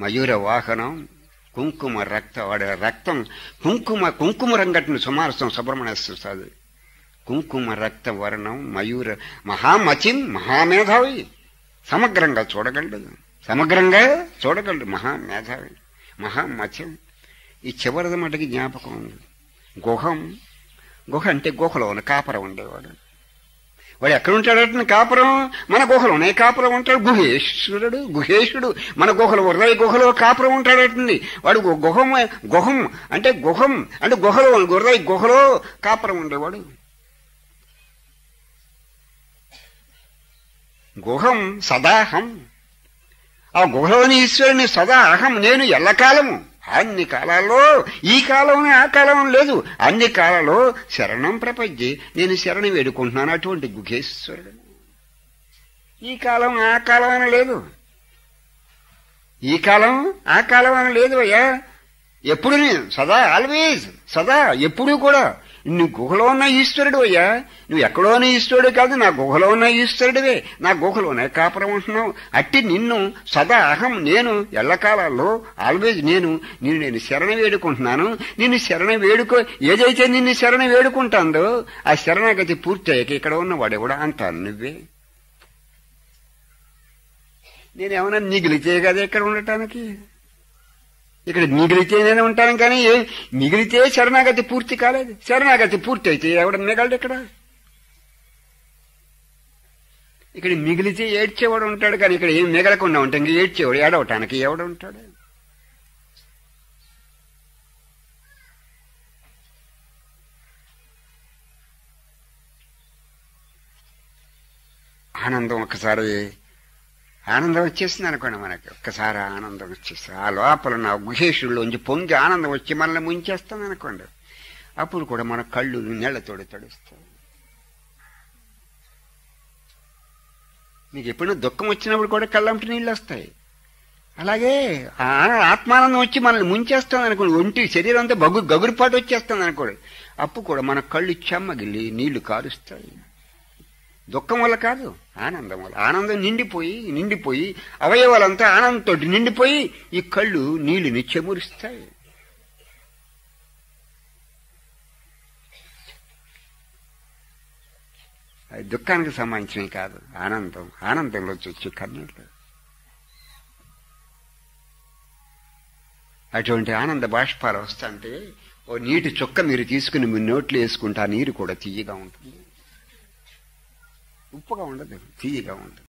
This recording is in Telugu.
మయూర వాహనం కుంకుమ రక్త వాడి రక్తం కుంకుమ రంగట్ని సుమారసం సుబ్రహ్మణ్యేశ్వర స్వామి కుంకుమ రక్త వర్ణం మయూర మహామచిం మహామేధావి సమగ్రంగా చూడగలడు మహామేధావి మహామచిం. ఈ చివరిది మటుకి జ్ఞాపకం ఉంది. గుహ అంటే గుహలో ఉన్న కాపరం ఉండేవాడు. వాడు ఎక్కడ ఉంటాడంటే కాపురం మన గుహలోనే కాపురం ఉంటాడు. గుహేశుడు మన గుహలో హృదయ గుహలో కాపురం ఉంటాడటండి. వాడు గుహం అంటే గుహలో హృదయ గుహలో కాపురం ఉండేవాడు. గుహం సదాహం, ఆ గుహలోని ఈశ్వరుని సదా అహం నేను ఎల్లకాలము, అన్ని కాలాల్లో ఈ కాలం ఆ కాలం లేదు, అన్ని కాలాల్లో శరణం ప్రపంచే నేను శరణి వేడుకుంటున్నాను. అటువంటి గుహేశ్వరుడు. ఈ కాలం ఆ కాలం అని లేదు, ఈ కాలం ఆ కాలం అని లేదు అయ్యా. ఎప్పుడు సదా ఆల్వేజ్ సదా ఎప్పుడూ కూడా నువ్వు గుహలో ఉన్న ఈశ్వరుడు అయ్యా. నువ్వు ఎక్కడో ఉన్న ఈశ్వరుడు కాదు, నా గుహలో ఉన్న ఈశ్వరుడివే. నా గుహలోనే కాపురం ఉంటున్నావు. అట్టి నిన్ను సదా అహం నేను ఎల్లకాలాల్లో ఆల్వేజ్ నేను శరణ వేడుకుంటున్నాను. నిన్ను శరణ ఏదైతే నిన్ను శరణ వేడుకుంటాందో ఆ శరణాగతి పూర్తయ్యాక ఇక్కడ ఉన్నవాడే కూడా అంటాను నువ్వే. నేనేమన్నా మిగిలితే కదా ఇక్కడ ఉండటానికి, ఇక్కడ మిగిలితే నేను ఉంటాను. కానీ మిగిలితే శరణాగతి పూర్తి కాలేదు. శరణాగతి పూర్తి అయితే ఎవడ మిగలడు ఇక్కడ మిగిలితే ఏడ్చేవాడు ఉంటాడు. కానీ ఇక్కడ ఏం మిగలకుండా ఉంటా ఇంక ఏడ్చేవాడు ఏడవటానికి ఎవడు ఉంటాడు? ఆనందం ఆనందం వచ్చేసింది అనుకోండి మనకి. ఒక్కసారి ఆనందం వచ్చేస్తుంది. ఆ లోపల నా గుహేషుల్లోంచి పొంగి ఆనందం వచ్చి మనల్ని ముంచేస్తుంది అనుకోండి. అప్పుడు కూడా మన కళ్ళు నీళ్లతోడి తడుస్తాయి. మీకు ఎప్పుడైనా దుఃఖం వచ్చినప్పుడు కూడా కళ్ళంటి నీళ్ళు వస్తాయి. అలాగే ఆత్మానందం వచ్చి మనల్ని ముంచేస్తుంది అనుకోండి. ఒంటి శరీరం అంతా గగురుపాటు వచ్చేస్తుంది అనుకోండి. అప్పుడు కూడా మన కళ్ళు చెమ్మగిల్లి నీళ్లు కారుస్తాయి. దుఃఖం వల్ల కాదు, ఆనందం వల్ల. ఆనందం నిండిపోయి అవయవాలంతా ఆనందంతో నిండిపోయి ఈ కళ్ళు నీళ్ళని చెమురుస్తాయి. అది దుఃఖానికి సంబంధించినవి కాదు, ఆనందంలో వచ్చే కన్నీళ్ళు. అటువంటి ఆనంద బాష్పాలు వస్తుంటే ఓ నీటి చుక్క మీరు తీసుకుని మీ నోట్లో వేసుకుంటే ఆ నీరు కూడా తీయగా ఉంటుంది. ఉప్పుగా ఉండదు, తీయగా ఉంటుంది.